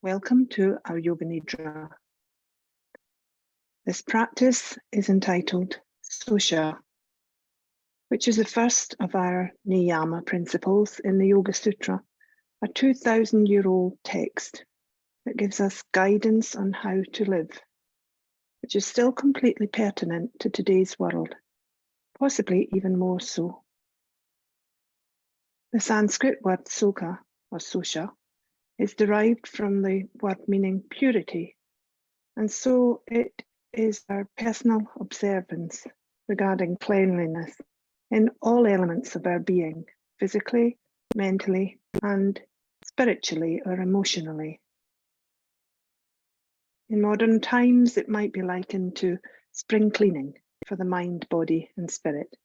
Welcome to our Yoga Nidra. This practice is entitled Sauca, which is the first of our Niyama principles in the Yoga Sutra, a 2,000-year-old text that gives us guidance on how to live, which is still completely pertinent to today's world, possibly even more so. The Sanskrit word Sauca or Sauca is derived from the word meaning purity, and so it is our personal observance regarding cleanliness in all elements of our being, physically, mentally, and spiritually or emotionally. In modern times, it might be likened to spring cleaning for the mind, body, and spirit.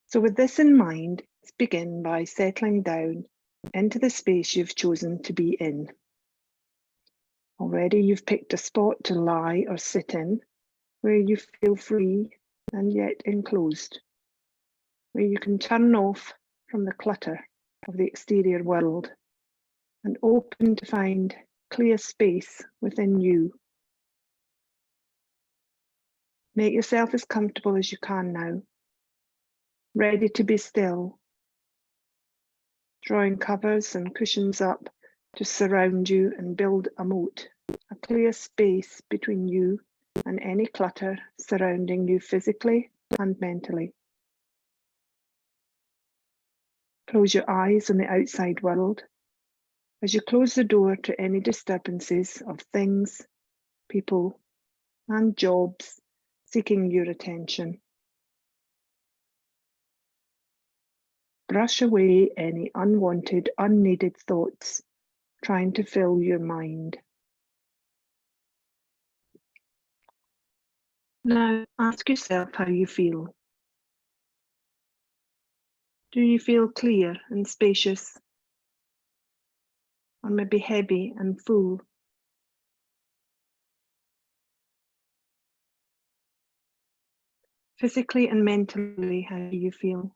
So with this in mind, let's begin by settling down into the space you've chosen to be in. Already you've picked a spot to lie or sit in, where you feel free and yet enclosed, where you can turn off from the clutter of the exterior world and open to find clear space within you. Make yourself as comfortable as you can now, ready to be still, drawing covers and cushions up to surround you and build a moat, a clear space between you and any clutter surrounding you physically and mentally. Close your eyes on the outside world as you close the door to any disturbances of things, people, and jobs seeking your attention. Brush away any unwanted, unneeded thoughts trying to fill your mind. Now ask yourself how you feel. Do you feel clear and spacious? Or maybe heavy and full? Physically and mentally, how do you feel?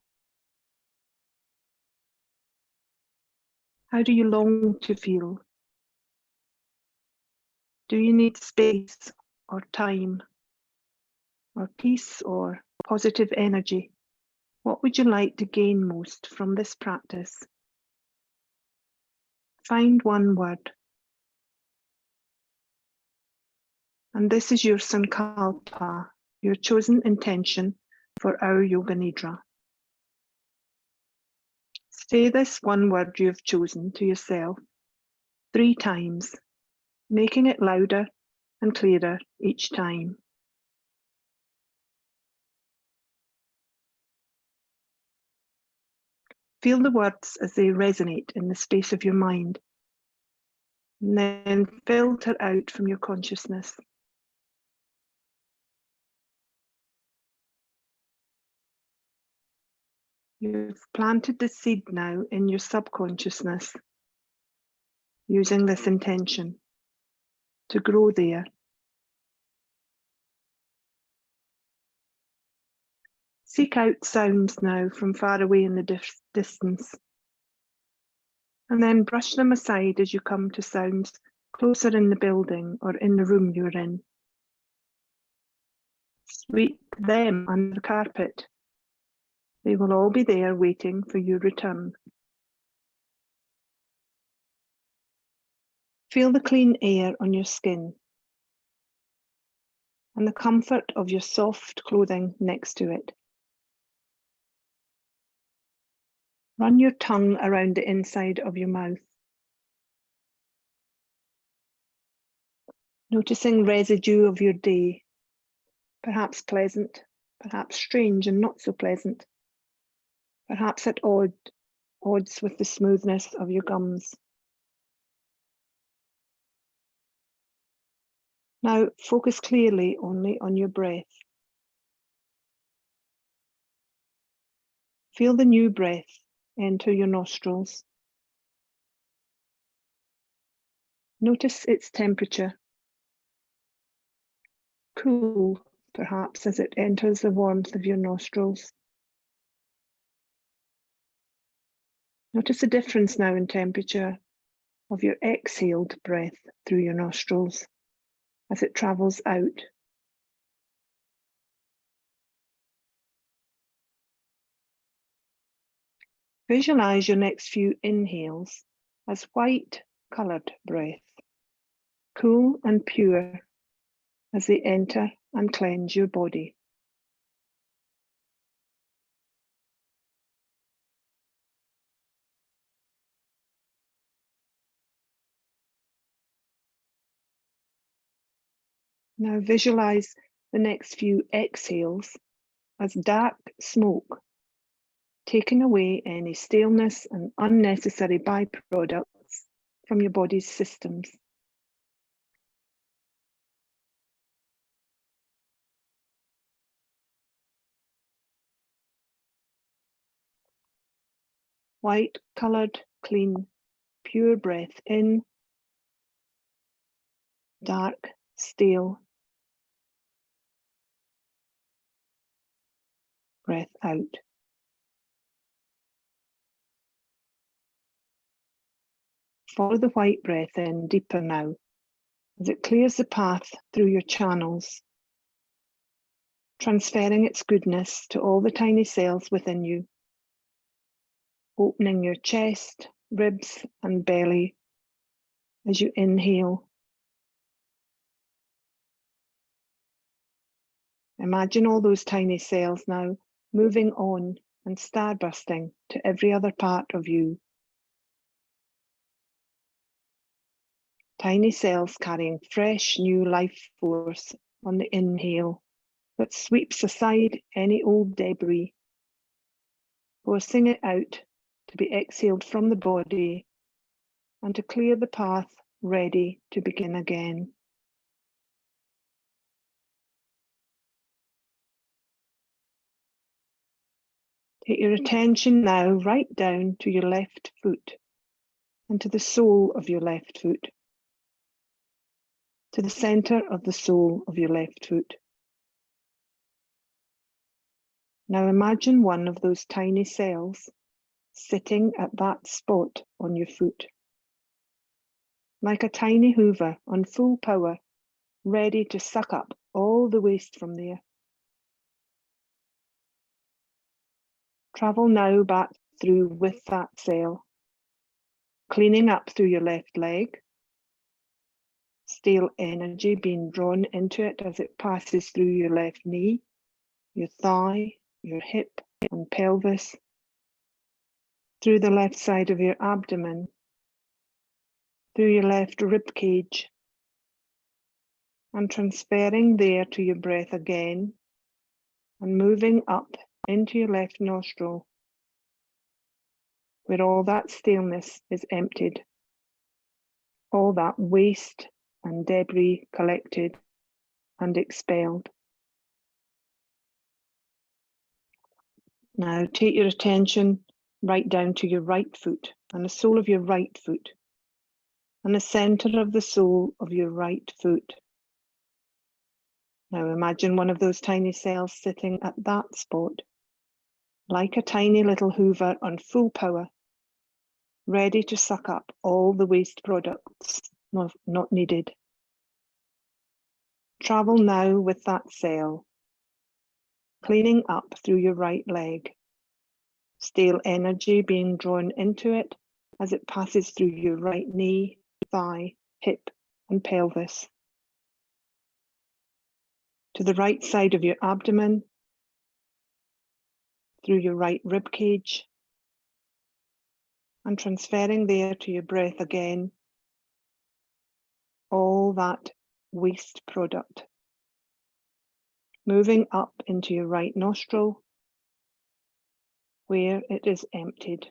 How do you long to feel? Do you need space or time or peace or positive energy? What would you like to gain most from this practice? Find one word. And this is your Sankalpa, your chosen intention for our Yoga Nidra. Say this one word you've chosen to yourself 3 times, making it louder and clearer each time. Feel the words as they resonate in the space of your mind, and then filter out from your consciousness. You've planted the seed now in your subconsciousness, using this intention to grow there. Seek out sounds now from far away in the distance, and then brush them aside as you come to sounds closer in the building or in the room you're in. Sweep them under the carpet. They will all be there waiting for your return. Feel the clean air on your skin and the comfort of your soft clothing next to it. Run your tongue around the inside of your mouth, noticing residue of your day, perhaps pleasant, perhaps strange and not so pleasant, perhaps at odds with the smoothness of your gums. Now focus clearly only on your breath. Feel the new breath enter your nostrils. Notice its temperature. Cool, perhaps, as it enters the warmth of your nostrils. Notice the difference now in temperature of your exhaled breath through your nostrils as it travels out. Visualize your next few inhales as white-coloured breath, cool and pure as they enter and cleanse your body. Now visualize the next few exhales as dark smoke, taking away any staleness and unnecessary byproducts from your body's systems. White-coloured, clean, pure breath in, dark, stale breath out. Follow the white breath in deeper now as it clears the path through your channels, transferring its goodness to all the tiny cells within you, opening your chest, ribs and belly as you inhale. Imagine all those tiny cells now moving on and starbursting to every other part of you. Tiny cells carrying fresh new life force on the inhale that sweeps aside any old debris, forcing it out to be exhaled from the body and to clear the path ready to begin again. Take your attention now right down to your left foot and to the sole of your left foot, to the center of the sole of your left foot. Now imagine one of those tiny cells sitting at that spot on your foot, like a tiny hoover on full power, ready to suck up all the waste from there. Travel now back through with that cell, cleaning up through your left leg, stale energy being drawn into it as it passes through your left knee, your thigh, your hip and pelvis, through the left side of your abdomen, through your left rib cage, and transferring there to your breath again, and moving up into your left nostril, where all that staleness is emptied, all that waste and debris collected and expelled. Now take your attention right down to your right foot and the sole of your right foot and the center of the sole of your right foot. Now imagine one of those tiny cells sitting at that spot, like a tiny little hoover on full power, ready to suck up all the waste products not needed. Travel now with that cell, cleaning up through your right leg, stale energy being drawn into it as it passes through your right knee, thigh, hip and pelvis, to the right side of your abdomen, through your right rib cage, and transferring there to your breath again, all that waste product, moving up into your right nostril, where it is emptied,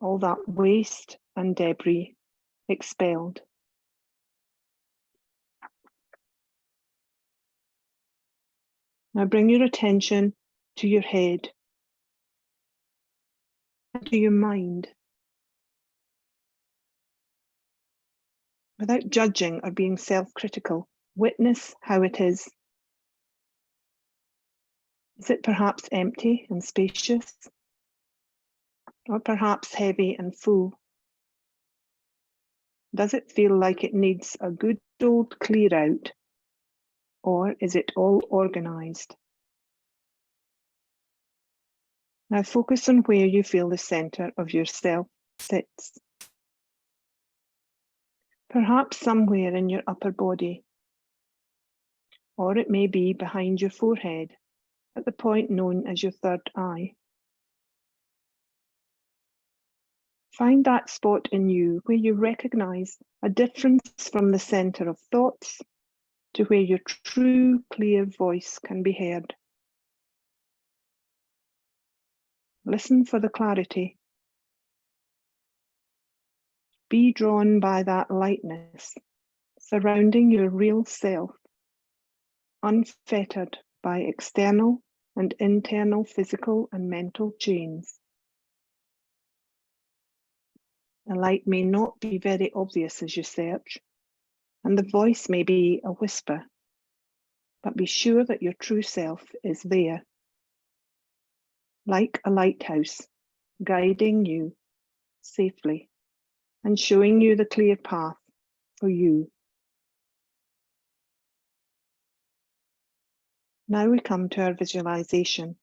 all that waste and debris expelled. Now bring your attention to your head and to your mind. Without judging or being self-critical, witness how it is. Is it perhaps empty and spacious? Or perhaps heavy and full? Does it feel like it needs a good old clear out, or is it all organized? Now focus on where you feel the center of yourself sits. Perhaps somewhere in your upper body, or it may be behind your forehead at the point known as your third eye. Find that spot in you where you recognize a difference from the center of thoughts to where your true, clear voice can be heard. Listen for the clarity. Be drawn by that lightness surrounding your real self, unfettered by external and internal physical and mental chains. The light may not be very obvious as you search, and the voice may be a whisper, but be sure that your true self is there, like a lighthouse, guiding you safely and showing you the clear path for you. Now we come to our visualization.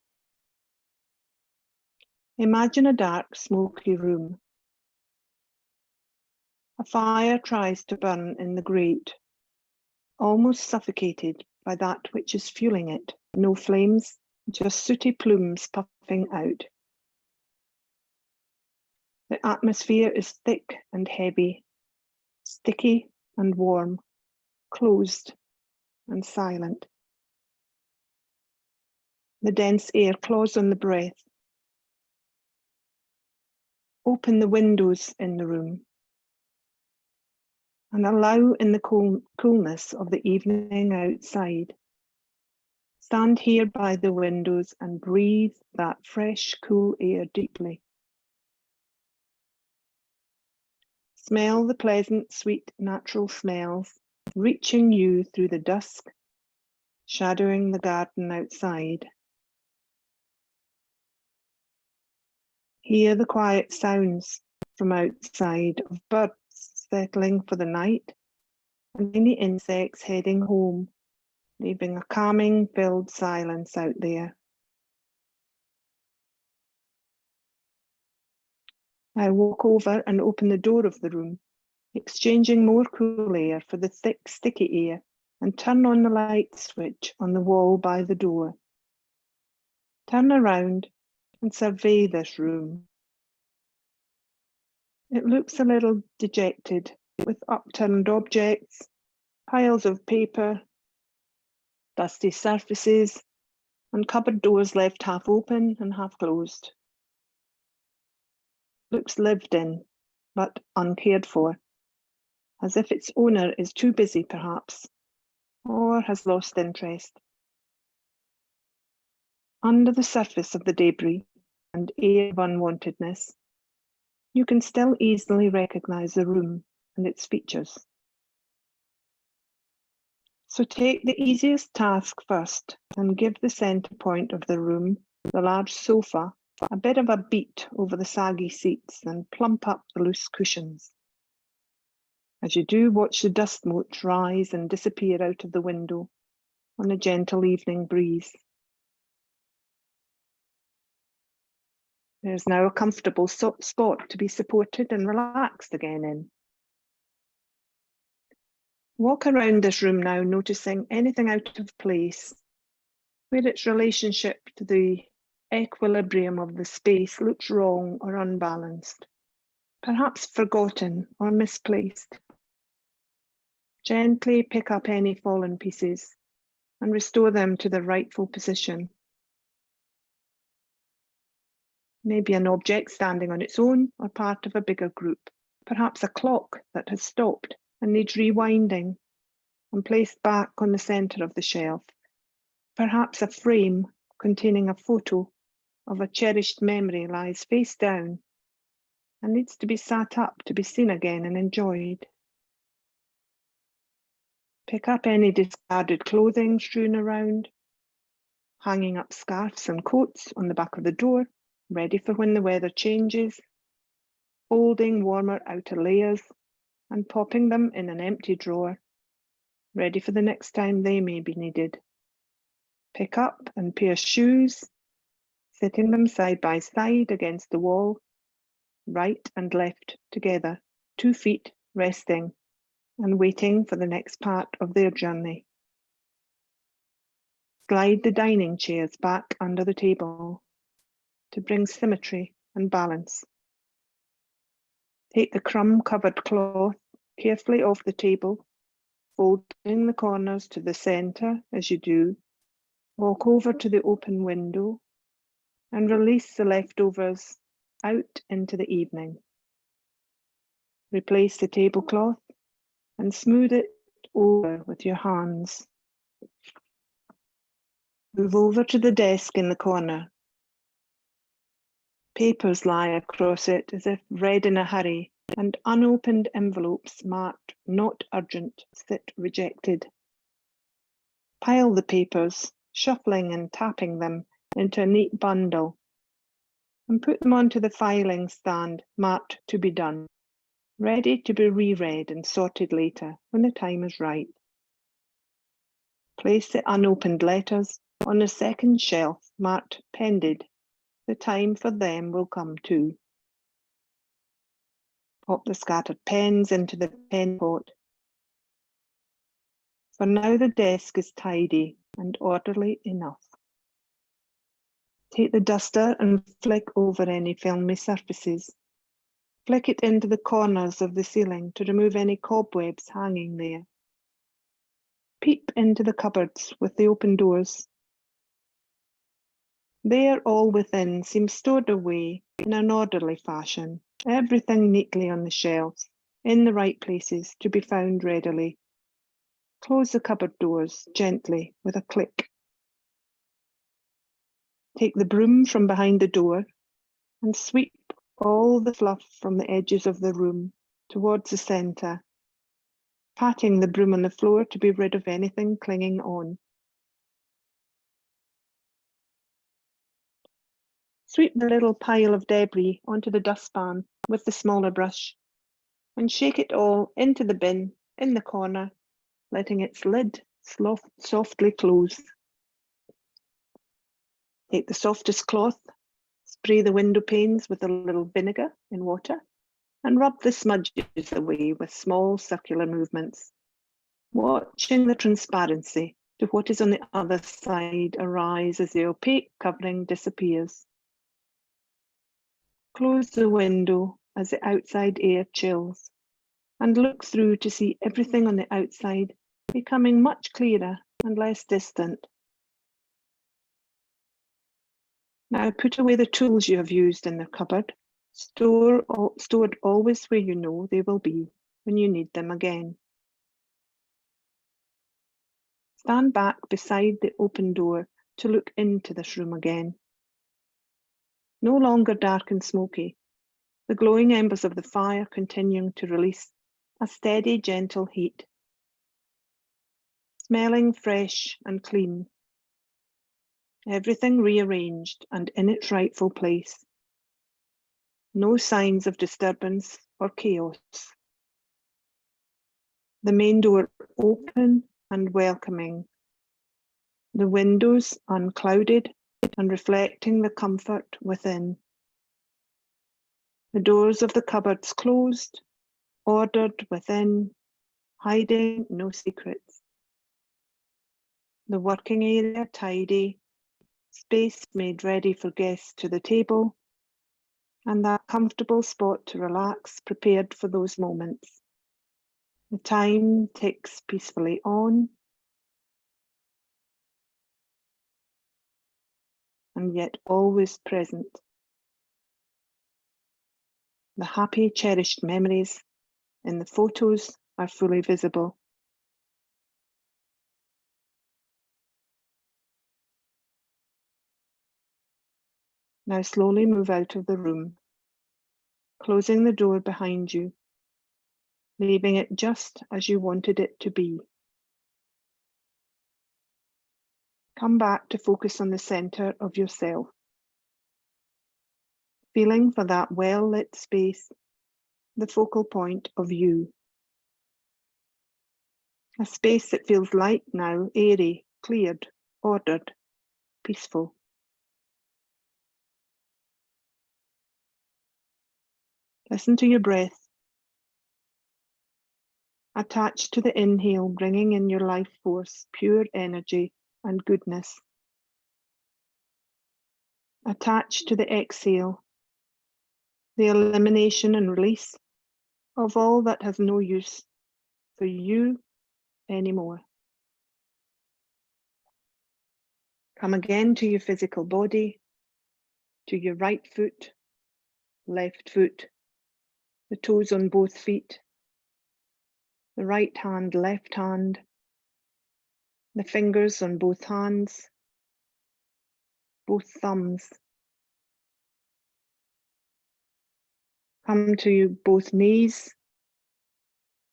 Imagine a dark, smoky room. A fire tries to burn in the grate, almost suffocated by that which is fueling it. No flames, just sooty plumes puffing out. The atmosphere is thick and heavy, sticky and warm, closed and silent. The dense air claws on the breath. Open the windows in the room and allow in the coolness of the evening outside. Stand here by the windows and breathe that fresh, cool air deeply. Smell the pleasant, sweet, natural smells reaching you through the dusk, shadowing the garden outside. Hear the quiet sounds from outside of birds settling for the night and tiny insects heading home, leaving a calming, filled silence out there. I walk over and open the door of the room, exchanging more cool air for the thick, sticky air, and turn on the light switch on the wall by the door. Turn around and survey this room. It looks a little dejected, with upturned objects, piles of paper, dusty surfaces, and cupboard doors left half open and half closed. Looks lived in, but uncared for, as if its owner is too busy perhaps, or has lost interest. Under the surface of the debris and air of unwantedness, you can still easily recognize the room and its features. So take the easiest task first and give the center point of the room, the large sofa, a bit of a beat over the saggy seats and plump up the loose cushions. As you do, watch the dust motes rise and disappear out of the window on a gentle evening breeze. There's now a comfortable spot to be supported and relaxed again in. Walk around this room now, noticing anything out of place, where its relationship to the equilibrium of the space looks wrong or unbalanced, perhaps forgotten or misplaced. Gently pick up any fallen pieces and restore them to their rightful position. Maybe an object standing on its own or part of a bigger group, perhaps a clock that has stopped and needs rewinding and placed back on the center of the shelf. Perhaps a frame containing a photo of a cherished memory lies face down and needs to be sat up to be seen again and enjoyed. Pick up any discarded clothing strewn around, hanging up scarves and coats on the back of the door, ready for when the weather changes, folding warmer outer layers, and popping them in an empty drawer, ready for the next time they may be needed. Pick up and pair shoes, sitting them side by side against the wall, right and left together, 2 feet resting and waiting for the next part of their journey. Slide the dining chairs back under the table to bring symmetry and balance. Take the crumb-covered cloth carefully off the table, folding the corners to the centre as you do. Walk over to the open window and release the leftovers out into the evening. Replace the tablecloth and smooth it over with your hands. Move over to the desk in the corner. Papers lie across it as if read in a hurry, and unopened envelopes marked not urgent sit rejected. Pile the papers, shuffling and tapping them into a neat bundle, and put them onto the filing stand marked to be done, ready to be reread and sorted later when the time is right. Place the unopened letters on the second shelf marked pended. The time for them will come too. Pop the scattered pens into the pen pot. For now the desk is tidy and orderly enough. Take the duster and flick over any filmy surfaces. Flick it into the corners of the ceiling to remove any cobwebs hanging there. Peep into the cupboards with the open doors. There, all within seems stored away in an orderly fashion, everything neatly on the shelves, in the right places to be found readily. Close the cupboard doors gently with a click. Take the broom from behind the door and sweep all the fluff from the edges of the room towards the centre, patting the broom on the floor to be rid of anything clinging on. Sweep the little pile of debris onto the dustpan with the smaller brush and shake it all into the bin in the corner, letting its lid softly close. Take the softest cloth, spray the window panes with a little vinegar in water, and rub the smudges away with small circular movements, watching the transparency to what is on the other side arise as the opaque covering disappears. Close the window as the outside air chills, and look through to see everything on the outside becoming much clearer and less distant. Now put away the tools you have used in the cupboard, stored always where you know they will be when you need them again. Stand back beside the open door to look into this room again. No longer dark and smoky, the glowing embers of the fire continuing to release a steady, gentle heat. Smelling fresh and clean. Everything rearranged and in its rightful place. No signs of disturbance or chaos. The main door open and welcoming. The windows unclouded and reflecting the comfort within. The doors of the cupboards closed, ordered within, hiding no secrets. The working area tidy, space made ready for guests to the table, and that comfortable spot to relax prepared for those moments. The time ticks peacefully on, and yet always present. The happy, cherished memories in the photos are fully visible. Now slowly move out of the room, closing the door behind you, leaving it just as you wanted it to be. Come back to focus on the center of yourself, feeling for that well-lit space, the focal point of you. A space that feels light now, airy, cleared, ordered, peaceful. Listen to your breath. Attached to the inhale, bringing in your life force, pure energy and goodness. Attached to the exhale, the elimination and release of all that has no use for you anymore. Come again to your physical body, to your right foot, left foot, the toes on both feet, the right hand, left hand, the fingers on both hands, both thumbs. Come to both knees,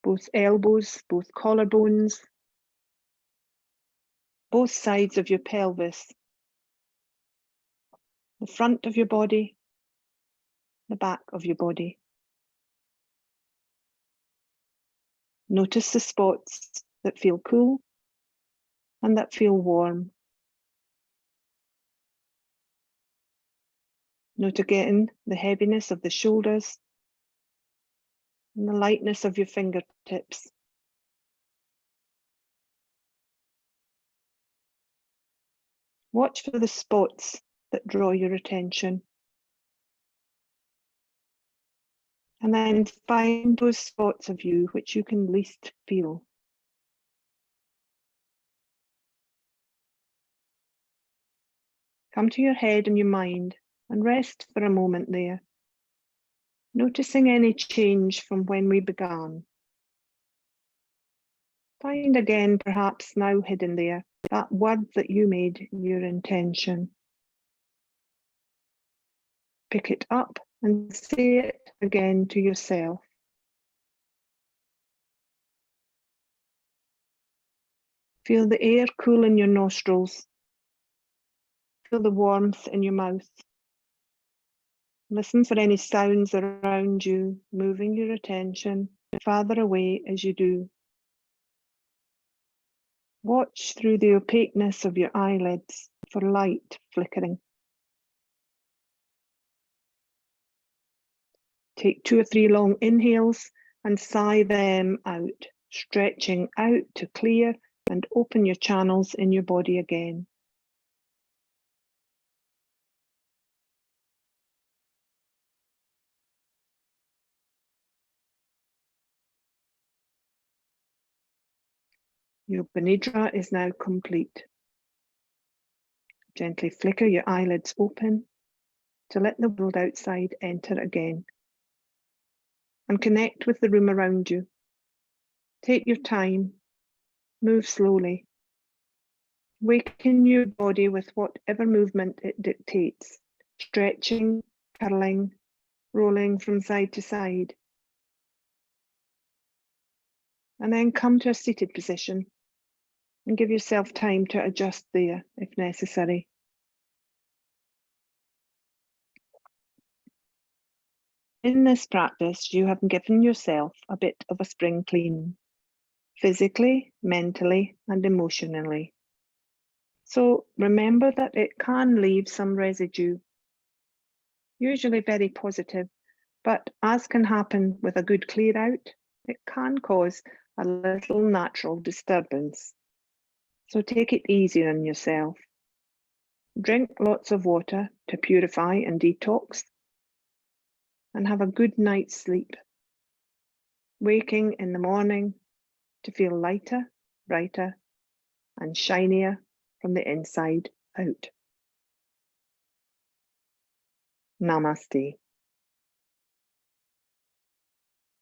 both elbows, both collarbones, both sides of your pelvis, the front of your body, the back of your body. Notice the spots that feel cool and that feel warm. Note again the heaviness of the shoulders and the lightness of your fingertips. Watch for the spots that draw your attention. And then find those spots of you which you can least feel. Come to your head and your mind and rest for a moment there, noticing any change from when we began. Find again, perhaps now hidden there, that word that you made your intention. Pick it up and say it again to yourself. Feel the air cool in your nostrils. Feel the warmth in your mouth. Listen for any sounds around you, moving your attention farther away as you do. Watch through the opaqueness of your eyelids for light flickering. Take 2 or 3 long inhales and sigh them out, stretching out to clear and open your channels in your body again. Yoga Nidra is now complete. Gently flicker your eyelids open to let the world outside enter again. And connect with the room around you. Take your time, move slowly. Waken your body with whatever movement it dictates, stretching, curling, rolling from side to side. And then come to a seated position and give yourself time to adjust there if necessary. In this practice, you have given yourself a bit of a spring clean, physically, mentally, and emotionally. So remember that it can leave some residue, usually very positive, but as can happen with a good clear out, it can cause a little natural disturbance. So take it easy on yourself. Drink lots of water to purify and detox, and have a good night's sleep, waking in the morning to feel lighter, brighter, and shinier from the inside out. Namaste.